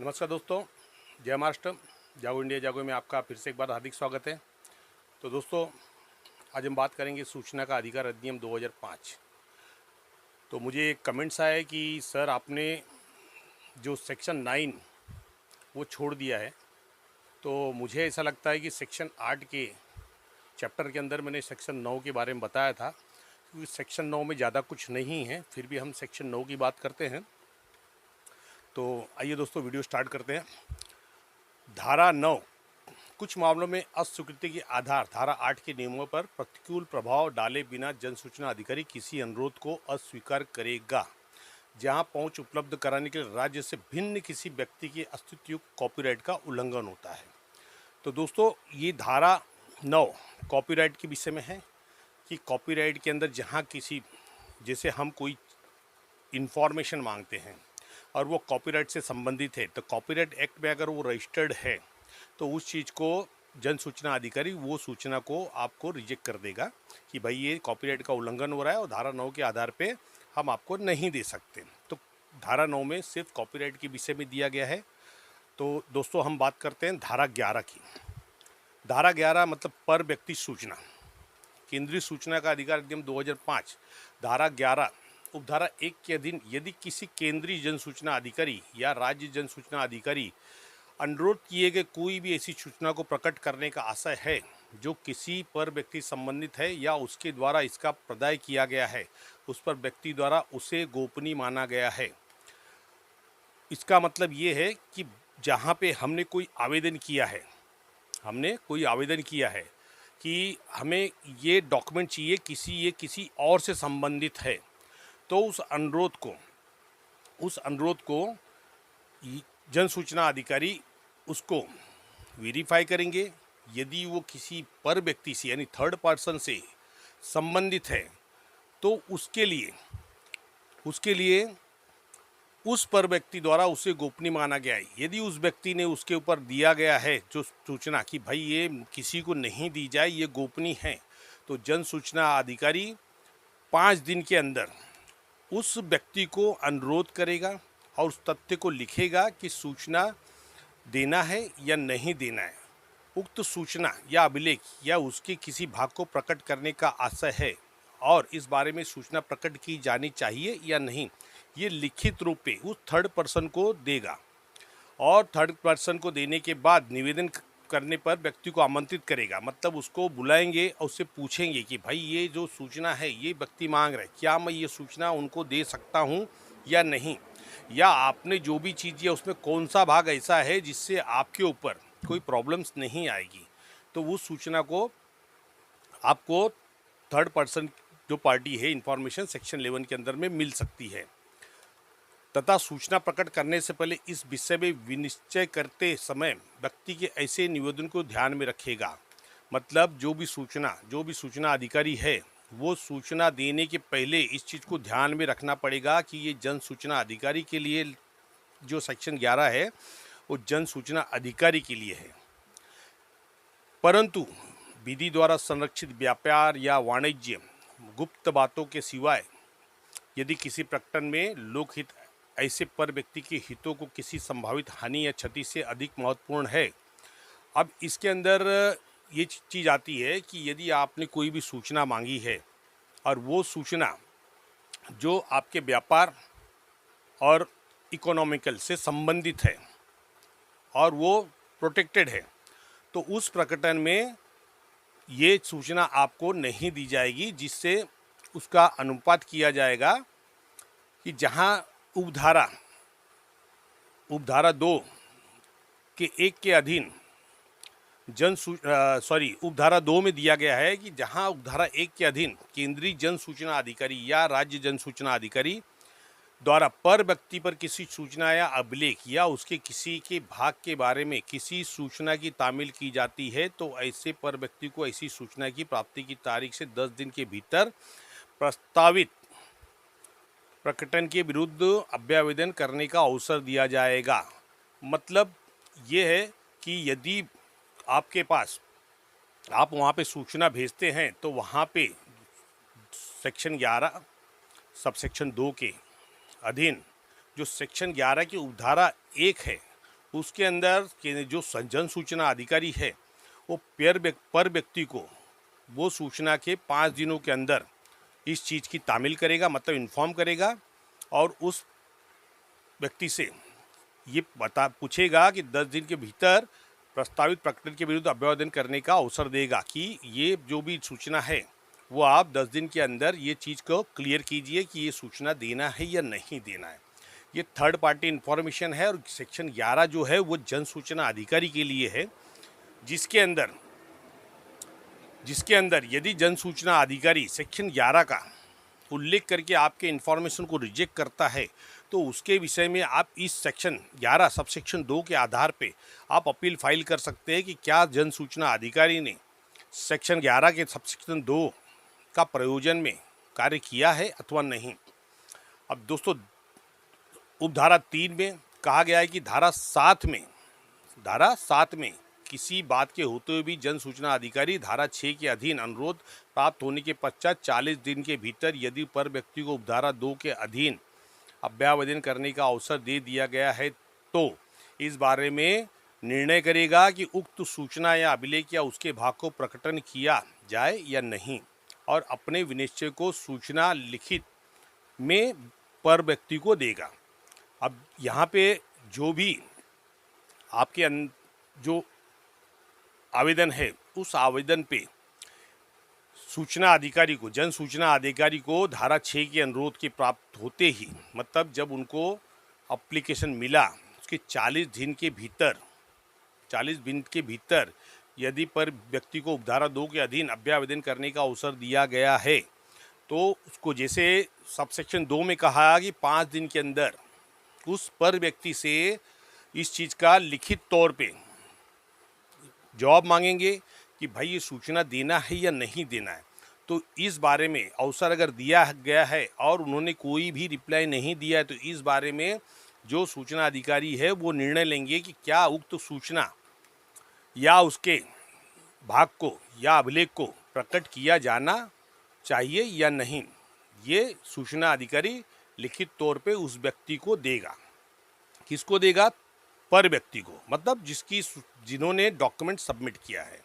नमस्कार दोस्तों, जय महाराष्ट्र। जागो इंडिया जागो में आपका फिर से एक बार हार्दिक स्वागत है। तो दोस्तों, आज हम बात करेंगे सूचना का अधिकार अधिनियम 2005। तो मुझे एक कमेंट्स आया कि सर आपने जो सेक्शन 9 वो छोड़ दिया है। तो मुझे ऐसा लगता है कि सेक्शन 8 के चैप्टर के अंदर मैंने सेक्शन 9 के बारे में बताया था, क्योंकि सेक्शन 9 में ज़्यादा कुछ नहीं है, फिर भी हम सेक्शन 9 की बात करते हैं। तो आइए दोस्तों, वीडियो स्टार्ट करते हैं। धारा 9, कुछ मामलों में अस्वीकृति के आधार धारा 8 के नियमों पर प्रतिकूल प्रभाव डाले बिना जन सूचना अधिकारी किसी अनुरोध को अस्वीकार करेगा जहां पहुंच उपलब्ध कराने के लिए राज्य से भिन्न किसी व्यक्ति के अस्तित्व युक्त कॉपीराइट का उल्लंघन होता है। तो दोस्तों, ये धारा 9 कॉपीराइट के विषय में है कि कॉपीराइट के अंदर जहां किसी, जैसे हम कोई इंफॉर्मेशन मांगते हैं और वो कॉपीराइट से संबंधित है, तो कॉपीराइट एक्ट में अगर वो रजिस्टर्ड है तो उस चीज़ को जन सूचना अधिकारी वो सूचना को आपको रिजेक्ट कर देगा कि भाई ये कॉपीराइट का उल्लंघन हो रहा है और धारा 9 के आधार पे हम आपको नहीं दे सकते। तो धारा 9 में सिर्फ कॉपीराइट के विषय में दिया गया है। तो दोस्तों, हम बात करते हैं धारा 11 की। धारा 11 मतलब पर व्यक्ति सूचना, केंद्रीय सूचना का अधिकार अधिनियम 2005 धारा 11 उपधारा 1 के अधीन यदि किसी केंद्रीय जन सूचना अधिकारी या राज्य जन सूचना अधिकारी अनुरोध किए गए कोई भी ऐसी सूचना को प्रकट करने का आशय है जो किसी पर व्यक्ति संबंधित है या उसके द्वारा इसका प्रदाय किया गया है, उस पर व्यक्ति द्वारा उसे गोपनीय माना गया है। इसका मतलब ये है कि जहाँ पे हमने कोई आवेदन किया है, कि हमें ये डॉक्यूमेंट चाहिए, ये किसी और से संबंधित है, तो उस अनुरोध को जन सूचना अधिकारी उसको वेरीफाई करेंगे। यदि वो किसी पर व्यक्ति से यानी थर्ड पर्सन से संबंधित है तो उसके लिए उस पर व्यक्ति द्वारा उसे गोपनीय माना गया है। यदि उस व्यक्ति ने उसके ऊपर दिया गया है जो सूचना कि भाई ये किसी को नहीं दी जाए, ये गोपनीय है, तो जन सूचना अधिकारी 5 दिन के अंदर उस व्यक्ति को अनुरोध करेगा और उस तथ्य को लिखेगा कि सूचना देना है या नहीं देना है। उक्त सूचना या अभिलेख या उसके किसी भाग को प्रकट करने का आशय है और इस बारे में सूचना प्रकट की जानी चाहिए या नहीं, ये लिखित रूप में उस थर्ड पर्सन को देगा। और थर्ड पर्सन को देने के बाद निवेदन करने पर व्यक्ति को आमंत्रित करेगा, मतलब उसको बुलाएंगे और उससे पूछेंगे कि भाई ये जो सूचना है ये व्यक्ति मांग रहा है, क्या मैं ये सूचना उनको दे सकता हूँ या नहीं, या आपने जो भी चीज़ है उसमें कौन सा भाग ऐसा है जिससे आपके ऊपर कोई प्रॉब्लम्स नहीं आएगी। तो उस सूचना को आपको थर्ड पर्सन जो पार्टी है इंफॉर्मेशन सेक्शन 11 के अंदर में मिल सकती है। तथा सूचना प्रकट करने से पहले इस विषय में विनिश्चय करते समय व्यक्ति के ऐसे निवेदन को ध्यान में रखेगा। मतलब जो भी सूचना अधिकारी है वो सूचना देने के पहले इस चीज़ को ध्यान में रखना पड़ेगा कि ये जन सूचना अधिकारी के लिए जो सेक्शन 11 है वो जन सूचना अधिकारी के लिए है। परंतु विधि द्वारा संरक्षित व्यापार या वाणिज्य गुप्त बातों के सिवाय यदि किसी प्रकटन में लोकहित ऐसे पर व्यक्ति के हितों को किसी संभावित हानि या क्षति से अधिक महत्वपूर्ण है। अब इसके अंदर ये चीज़ आती है कि यदि आपने कोई भी सूचना मांगी है और वो सूचना जो आपके व्यापार और इकोनॉमिकल से संबंधित है और वो प्रोटेक्टेड है, तो उस प्रकटन में ये सूचना आपको नहीं दी जाएगी, जिससे उसका अनुपात किया जाएगा कि जहां उपधारा 2 के 1 के अधीन उपधारा 2 में दिया गया है कि जहां उपधारा 1 के अधीन केंद्रीय जन सूचना अधिकारी या राज्य जन सूचना अधिकारी द्वारा पर व्यक्ति पर किसी सूचना या अभिलेख या उसके किसी के भाग के बारे में किसी सूचना की तामील की जाती है, तो ऐसे पर व्यक्ति को ऐसी सूचना की प्राप्ति की तारीख से 10 दिन के भीतर प्रस्तावित प्रकटन के विरुद्ध अभ्यावेदन करने का अवसर दिया जाएगा। मतलब ये है कि यदि आपके पास आप वहाँ पे सूचना भेजते हैं तो वहाँ पे सेक्शन 11 सबसेक्शन 2 के अधीन जो सेक्शन 11 की उपधारा 1 है उसके अंदर जो जन सूचना अधिकारी है वो पर व्यक्ति को वो सूचना के 5 दिनों के अंदर इस चीज़ की तामील करेगा, मतलब इन्फॉर्म करेगा, और उस व्यक्ति से ये पूछेगा कि 10 दिन के भीतर प्रस्तावित प्रकरण के विरुद्ध अभ्यावेदन करने का अवसर देगा कि ये जो भी सूचना है वो आप 10 दिन के अंदर ये चीज़ को क्लियर कीजिए कि ये सूचना देना है या नहीं देना है। ये थर्ड पार्टी इन्फॉर्मेशन है। और सेक्शन 11 जो है वो जन सूचना अधिकारी के लिए है, जिसके अंदर यदि जन सूचना अधिकारी सेक्शन 11 का उल्लेख करके आपके इन्फॉर्मेशन को रिजेक्ट करता है तो उसके विषय में आप इस सेक्शन 11 सब सेक्शन 2 के आधार पे आप अपील फाइल कर सकते हैं कि क्या जन सूचना अधिकारी ने सेक्शन 11 के सब सेक्शन 2 का प्रयोजन में कार्य किया है अथवा नहीं। अब दोस्तों, उपधारा 3 में कहा गया है कि धारा 7 में किसी बात के होते हुए भी जन सूचना अधिकारी धारा 6 के अधीन अनुरोध प्राप्त होने के पश्चात 40 दिन के भीतर यदि पर व्यक्ति को उपधारा 2 के अधीन अभ्यावेदन करने का अवसर दे दिया गया है तो इस बारे में निर्णय करेगा कि उक्त सूचना या अभिलेख या उसके भाग को प्रकटन किया जाए या नहीं, और अपने विनिश्चय को सूचना लिखित में पर व्यक्ति को देगा। अब यहाँ पे जो भी आपके जो आवेदन है उस आवेदन पे सूचना अधिकारी को, जन सूचना अधिकारी को धारा 6 के अनुरोध के प्राप्त होते ही, मतलब जब उनको एप्लीकेशन मिला उसके 40 दिन के भीतर यदि पर व्यक्ति को उपधारा 2 के अधीन अभ्यावेदन करने का अवसर दिया गया है तो उसको, जैसे सबसेक्शन 2 में कहा कि 5 दिन के अंदर उस पर व्यक्ति से इस चीज़ का लिखित तौर पे जवाब मांगेंगे कि भाई ये सूचना देना है या नहीं देना है। तो इस बारे में अवसर अगर दिया गया है और उन्होंने कोई भी रिप्लाई नहीं दिया है तो इस बारे में जो सूचना अधिकारी है वो निर्णय लेंगे कि क्या उक्त सूचना या उसके भाग को या अभिलेख को प्रकट किया जाना चाहिए या नहीं। ये सूचना अधिकारी लिखित तौर पे उस व्यक्ति को देगा। किसको देगा? पर व्यक्ति को, मतलब जिन्होंने डॉक्यूमेंट सबमिट किया है।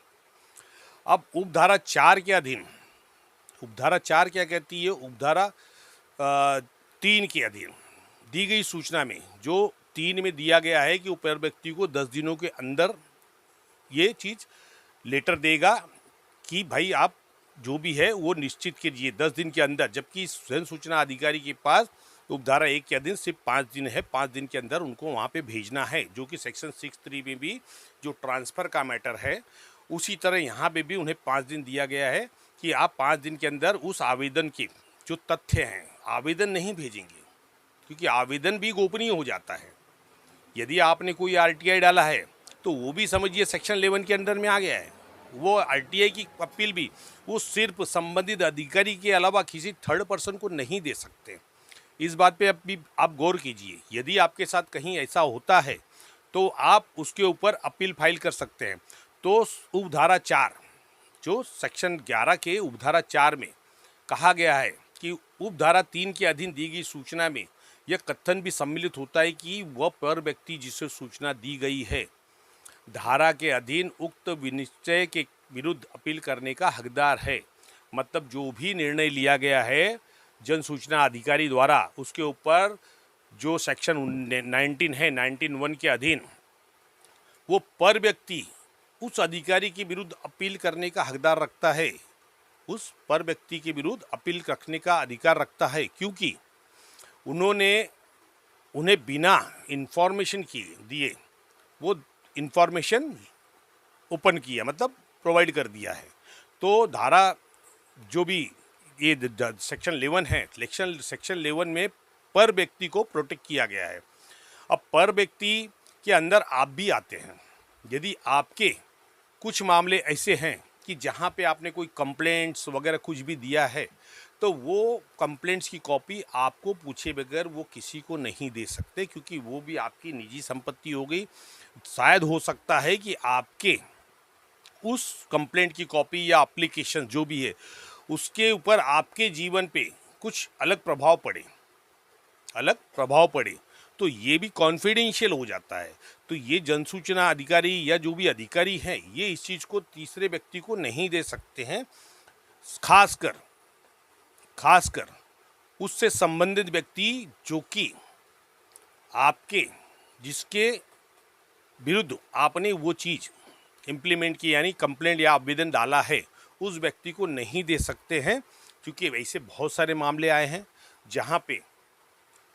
अब उपधारा 4 के अधीन, उपधारा 4 क्या कहती है? उपधारा 3 के अधीन दी गई सूचना में जो 3 में दिया गया है कि पर व्यक्ति को 10 दिनों के अंदर ये चीज़ लेटर देगा कि भाई आप जो भी है वो निश्चित कीजिए 10 दिन के अंदर, जबकि जन सूचना अधिकारी के पास उपधारा 1 के अधीन सिर्फ 5 दिन है। 5 दिन के अंदर उनको वहाँ पे भेजना है, जो कि सेक्शन 6(3) में भी जो ट्रांसफ़र का मैटर है उसी तरह यहाँ पे भी उन्हें 5 दिन दिया गया है कि आप 5 दिन के अंदर उस आवेदन के जो तथ्य हैं, आवेदन नहीं भेजेंगे क्योंकि आवेदन भी गोपनीय हो जाता है। यदि आपने कोई RTI डाला है तो वो भी समझिए सेक्शन 11 के अंडर में आ गया है। वो RTI की अपील भी वो सिर्फ संबंधित अधिकारी के अलावा किसी थर्ड पर्सन को नहीं दे सकते। इस बात पे अभी आप गौर कीजिए। यदि आपके साथ कहीं ऐसा होता है तो आप उसके ऊपर अपील फाइल कर सकते हैं। तो उपधारा 4 जो सेक्शन 11 के उपधारा 4 में कहा गया है कि उपधारा 3 के अधीन दी गई सूचना में यह कथन भी सम्मिलित होता है कि वह पर व्यक्ति जिसे सूचना दी गई है धारा के अधीन उक्त विनिश्चय के विरुद्ध अपील करने का हकदार है। मतलब जो भी निर्णय लिया गया है जन सूचना अधिकारी द्वारा उसके ऊपर जो सेक्शन 19 है 19(1) के अधीन वो पर व्यक्ति उस अधिकारी के विरुद्ध अपील करने का हकदार रखता है, उस पर व्यक्ति के विरुद्ध अपील रखने का अधिकार रखता है, क्योंकि उन्हें बिना इन्फॉर्मेशन दिए वो इन्फॉर्मेशन ओपन किया, मतलब प्रोवाइड कर दिया है। तो धारा जो भी ये सेक्शन 11 है, सेक्शन 11 में पर व्यक्ति को प्रोटेक्ट किया गया है। अब पर व्यक्ति के अंदर आप भी आते हैं। यदि आपके कुछ मामले ऐसे हैं कि जहाँ पे आपने कोई कंप्लेंट्स वगैरह कुछ भी दिया है तो वो कंप्लेंट्स की कॉपी आपको पूछे बगैर वो किसी को नहीं दे सकते, क्योंकि वो भी आपकी निजी संपत्ति हो गई। शायद हो सकता है कि आपके उस कंप्लेंट की कॉपी या एप्लीकेशन जो भी है उसके ऊपर आपके जीवन पे कुछ अलग प्रभाव पड़े, तो ये भी कॉन्फिडेंशियल हो जाता है। तो ये जन सूचना अधिकारी या जो भी अधिकारी हैं, ये इस चीज़ को तीसरे व्यक्ति को नहीं दे सकते हैं। खासकर उससे संबंधित व्यक्ति जो कि आपके जिसके विरुद्ध आपने वो चीज़ इम्प्लीमेंट की यानी कंप्लेंट या आवेदन डाला है, उस व्यक्ति को नहीं दे सकते हैं। क्योंकि वैसे बहुत सारे मामले आए हैं जहाँ पे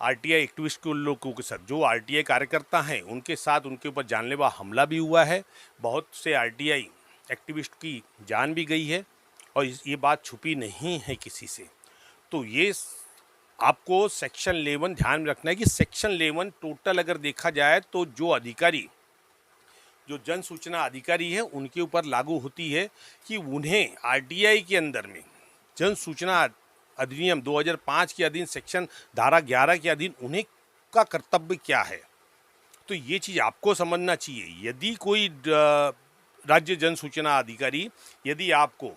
आरटीआई एक्टिविस्ट के लोगों के साथ, जो आरटीआई कार्यकर्ता हैं उनके साथ उनके ऊपर जानलेवा हमला भी हुआ है। बहुत से आरटीआई एक्टिविस्ट की जान भी गई है और ये बात छुपी नहीं है किसी से। तो ये आपको सेक्शन 11 ध्यान में रखना है कि सेक्शन 11 टोटल अगर देखा जाए तो जो अधिकारी, जो जन सूचना अधिकारी है उनके ऊपर लागू होती है कि उन्हें आरटीआई के अंदर में जन सूचना अधिनियम 2005 के अधीन सेक्शन धारा 11 के अधीन उन्हें का कर्तव्य क्या है। तो ये चीज़ आपको समझना चाहिए। यदि कोई राज्य जन सूचना अधिकारी, यदि आपको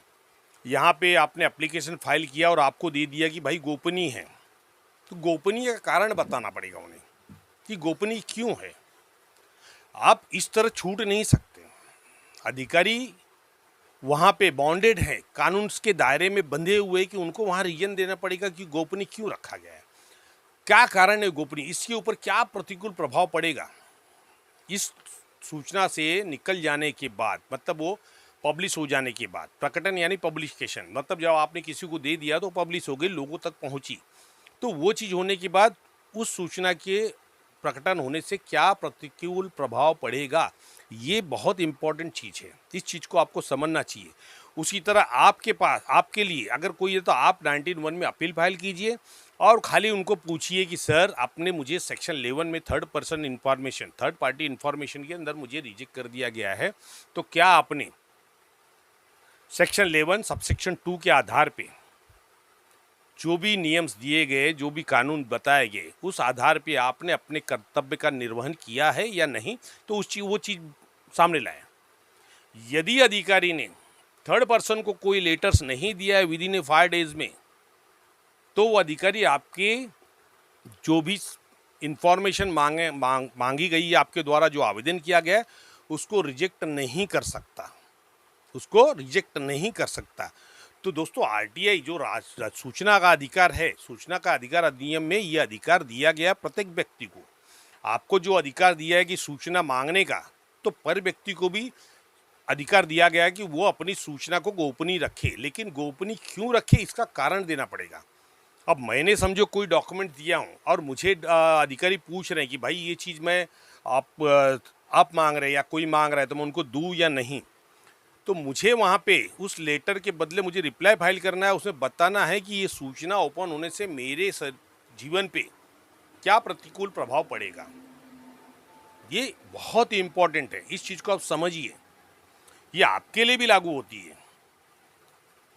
यहाँ पे आपने एप्लीकेशन फाइल किया और आपको दे दिया कि भाई गोपनीय है, तो गोपनीय का कारण बताना पड़ेगा उन्हें कि गोपनीय क्यों है। आप इस तरह छूट नहीं सकते। अधिकारी वहाँ पे बॉन्डेड है, कानून के दायरे में बंधे हुए कि उनको वहाँ रीजन देना पड़ेगा कि गोपनीय क्यों रखा गया है, क्या कारण है गोपनीय, इसके ऊपर क्या प्रतिकूल प्रभाव पड़ेगा। इस सूचना से निकल जाने के बाद, मतलब वो पब्लिश हो जाने के बाद, प्रकटन यानी पब्लिकेशन, मतलब जब आपने किसी को दे दिया तो पब्लिश हो गई, लोगों तक पहुँची, तो वो चीज़ होने के बाद उस सूचना के प्रकटन होने से क्या प्रतिकूल प्रभाव पड़ेगा, ये बहुत इंपॉर्टेंट चीज़ है। इस चीज़ को आपको समझना चाहिए। उसी तरह आपके पास, आपके लिए अगर कोई है तो आप 19(1) में अपील फाइल कीजिए और खाली उनको पूछिए कि सर आपने मुझे सेक्शन 11 में थर्ड पार्टी इंफॉर्मेशन के अंदर मुझे रिजेक्ट कर दिया गया है, तो क्या आपने सेक्शन 11 सबसेक्शन 2 के आधार पे जो भी नियम्स दिए गए, जो भी कानून बताए गए, उस आधार पे आपने अपने कर्तव्य का निर्वहन किया है या नहीं, तो वो चीज़ सामने लाएं। यदि अधिकारी ने थर्ड पर्सन को कोई लेटर्स नहीं दिया है विद इन 5 डेज में, तो वो अधिकारी आपके जो भी इंफॉर्मेशन मांगी गई है, आपके द्वारा जो आवेदन किया गया है, उसको रिजेक्ट नहीं कर सकता। तो दोस्तों आरटीआई जो सूचना का अधिकार है, सूचना का अधिकार अधिनियम में ये अधिकार दिया गया प्रत्येक व्यक्ति को। आपको जो अधिकार दिया है कि सूचना मांगने का, तो पर व्यक्ति को भी अधिकार दिया गया है कि वो अपनी सूचना को गोपनीय रखे। लेकिन गोपनीय क्यों रखे, इसका कारण देना पड़ेगा। अब मैंने समझो कोई डॉक्यूमेंट दिया हूँ और मुझे अधिकारी पूछ रहे हैं कि भाई ये चीज़ मैं आप मांग रहे हैं या कोई मांग रहा है, तो मैं उनको दूँ या नहीं। तो मुझे वहाँ पे उस लेटर के बदले मुझे रिप्लाई फाइल करना है, उसमें बताना है कि ये सूचना ओपन होने से मेरे जीवन पे क्या प्रतिकूल प्रभाव पड़ेगा। ये बहुत ही इम्पोर्टेंट है, इस चीज़ को आप समझिए। ये आपके लिए भी लागू होती है।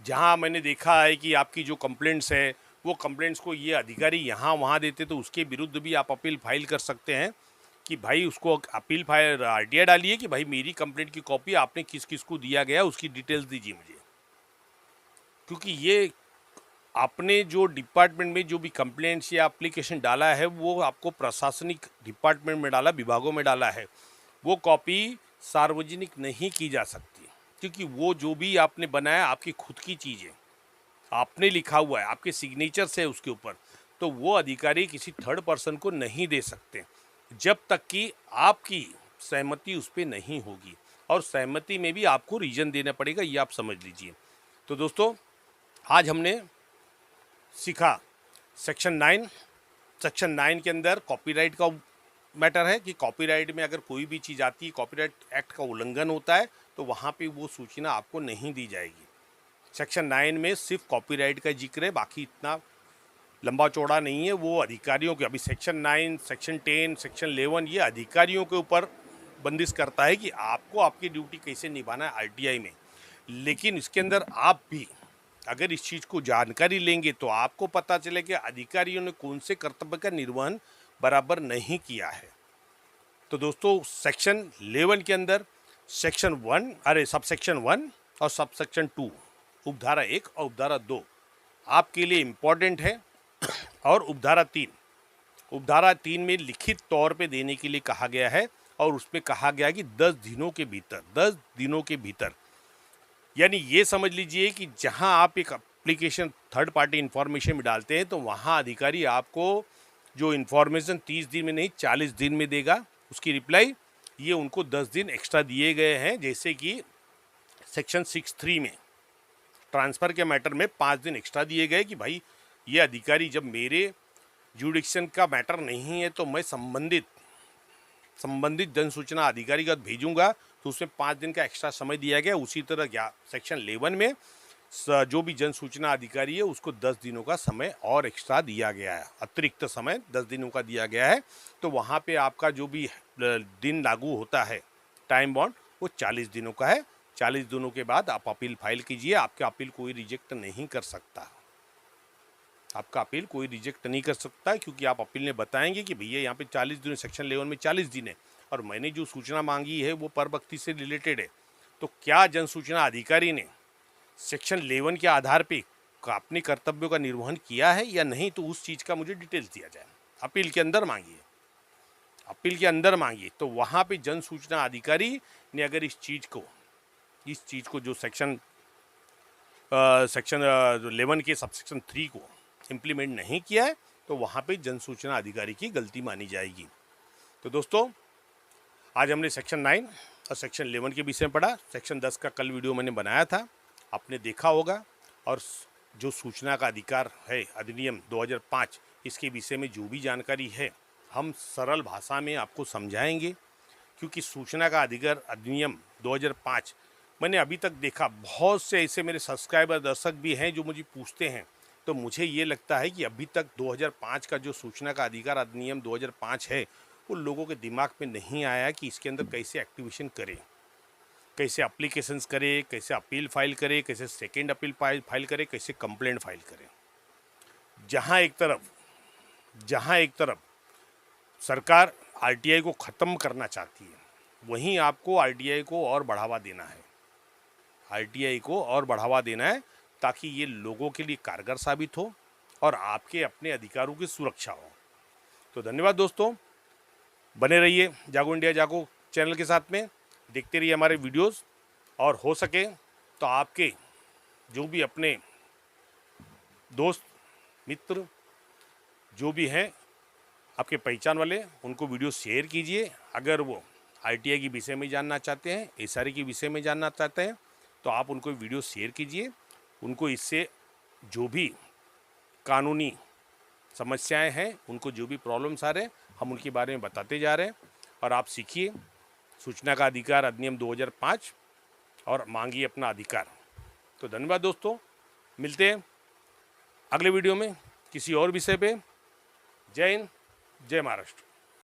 जहाँ मैंने देखा है कि आपकी जो कंप्लेंट्स है, वो कंप्लेंट्स को ये अधिकारी यहाँ वहाँ देते, तो उसके विरुद्ध भी आप अपील फाइल कर सकते हैं कि भाई उसको अपील फाइल आरटीआई डालिए कि भाई मेरी कंप्लेंट की कॉपी आपने किस किस को दिया गया, उसकी डिटेल्स दीजिए मुझे। क्योंकि ये आपने जो डिपार्टमेंट में जो भी कंप्लेंट्स या एप्लीकेशन डाला है, वो आपको प्रशासनिक डिपार्टमेंट में डाला, विभागों में डाला है, वो कॉपी सार्वजनिक नहीं की जा सकती। क्योंकि वो जो भी आपने बनाया आपकी खुद की चीज़ है, आपने लिखा हुआ है, आपके सिग्नेचर से उसके ऊपर, तो वो अधिकारी किसी थर्ड पर्सन को नहीं दे सकते जब तक कि आपकी सहमति उस पर नहीं होगी। और सहमति में भी आपको रीजन देना पड़ेगा, ये आप समझ लीजिए। तो दोस्तों आज हमने सीखा सेक्शन 9 के अंदर कॉपीराइट का मैटर है कि कॉपीराइट में अगर कोई भी चीज़ आती है, कॉपीराइट एक्ट का उल्लंघन होता है, तो वहाँ पे वो सूचना आपको नहीं दी जाएगी। सेक्शन 9 में सिर्फ कॉपीराइट का जिक्र है, बाकी इतना लंबा चौड़ा नहीं है। वो अधिकारियों के, अभी सेक्शन 9, सेक्शन 10, सेक्शन 11 ये अधिकारियों के ऊपर बंदिश करता है कि आपको आपकी ड्यूटी कैसे निभाना है आरटीआई में। लेकिन इसके अंदर आप भी अगर इस चीज़ को जानकारी लेंगे तो आपको पता चले कि अधिकारियों ने कौन से कर्तव्य का निर्वहन बराबर नहीं किया है। तो दोस्तों सेक्शन 11 के अंदर सबसेक्शन 1 और सबसेक्शन 2, उपधारा 1 और उपधारा 2 आपके लिए इम्पॉर्टेंट है, और उपधारा 3 उपधारा 3 में लिखित तौर पे देने के लिए कहा गया है और उसमें कहा गया है कि 10 दिनों के भीतर, 10 दिनों के भीतर, यानी ये समझ लीजिए कि जहां आप एक एप्लीकेशन थर्ड पार्टी इंफॉर्मेशन में डालते हैं तो वहां अधिकारी आपको जो इन्फॉर्मेशन 30 दिन में नहीं 40 दिन में देगा उसकी रिप्लाई। ये उनको 10 दिन एक्स्ट्रा दिए गए हैं, जैसे कि सेक्शन 6(3) में ट्रांसफ़र के मैटर में 5 दिन एक्स्ट्रा दिए गए कि भाई ये अधिकारी जब मेरे जुडिक्शन का मैटर नहीं है तो मैं संबंधित जन सूचना अधिकारी का भेजूंगा, तो उसमें 5 दिन का एक्स्ट्रा समय दिया गया। उसी तरह सेक्शन 11 में जो भी जन सूचना अधिकारी है उसको 10 दिनों का समय और एक्स्ट्रा दिया गया है, अतिरिक्त समय 10 दिनों का दिया गया है। तो वहाँ पे आपका जो भी दिन लागू होता है टाइम बॉन्ड वो 40 दिनों का है। 40 दिनों के बाद आप अपील फाइल कीजिए, आपका अपील कोई रिजेक्ट नहीं कर सकता, आपका अपील कोई रिजेक्ट नहीं कर सकता, क्योंकि आप अपील ने बताएंगे कि भैया यहाँ पे 40 दिन, सेक्शन 11 में 40 दिन है और मैंने जो सूचना मांगी है वो परभक्ति से रिलेटेड है। तो क्या जन सूचना अधिकारी ने सेक्शन 11 के आधार पे अपने कर्तव्यों का निर्वहन किया है या नहीं, तो उस चीज़ का मुझे डिटेल्स दिया जाए। अपील के अंदर मांगिए, अपील के अंदर मांगिए। तो वहाँ पे जन सूचना अधिकारी ने अगर इस चीज़ को जो सेक्शन 11 के सबसेक्शन 3 को इम्प्लीमेंट नहीं किया है तो वहाँ पे जन सूचना अधिकारी की गलती मानी जाएगी। तो दोस्तों, आज हमने सेक्शन 9 और सेक्शन 11 के विषय में पढ़ा। सेक्शन 10 का कल वीडियो मैंने बनाया था, आपने देखा होगा। और जो सूचना का अधिकार है अधिनियम 2005, इसके विषय में जो भी जानकारी है हम सरल भाषा में आपको समझाएंगे, क्योंकि सूचना का अधिकार अधिनियम 2005 मैंने अभी तक देखा, बहुत से ऐसे मेरे सब्सक्राइबर दर्शक भी हैं जो मुझे पूछते हैं। तो मुझे ये लगता है कि अभी तक 2005 का जो सूचना का अधिकार अधिनियम 2005 है वो लोगों के दिमाग में नहीं आया कि इसके अंदर कैसे एक्टिवेशन करें, कैसे एप्लीकेशंस करें, कैसे अपील फाइल करें, कैसे सेकेंड अपील फाइल करें, कैसे कंप्लेंट फाइल करें। जहाँ एक तरफ सरकार आरटीआई को ख़त्म करना चाहती है, वहीं आपको आरटीआई को और बढ़ावा देना है, ताकि ये लोगों के लिए कारगर साबित हो और आपके अपने अधिकारों की सुरक्षा हो। तो धन्यवाद दोस्तों, बने रहिए जागो इंडिया जागो चैनल के साथ में, देखते रहिए हमारे वीडियोस, और हो सके तो आपके जो भी अपने दोस्त मित्र जो भी हैं आपके पहचान वाले, उनको वीडियो शेयर कीजिए। अगर वो आरटीआई के विषय में जानना चाहते हैं, एसआरए के विषय में जानना चाहते हैं, तो आप उनको वीडियो शेयर कीजिए। उनको इससे जो भी कानूनी समस्याएं हैं, उनको जो भी प्रॉब्लम्स आ रहे हैं, हम उनके बारे में बताते जा रहे हैं। और आप सीखिए सूचना का अधिकार अधिनियम 2005 और मांगिए अपना अधिकार। तो धन्यवाद दोस्तों, मिलते हैं अगले वीडियो में किसी और विषय पे। जय हिंद, जय महाराष्ट्र।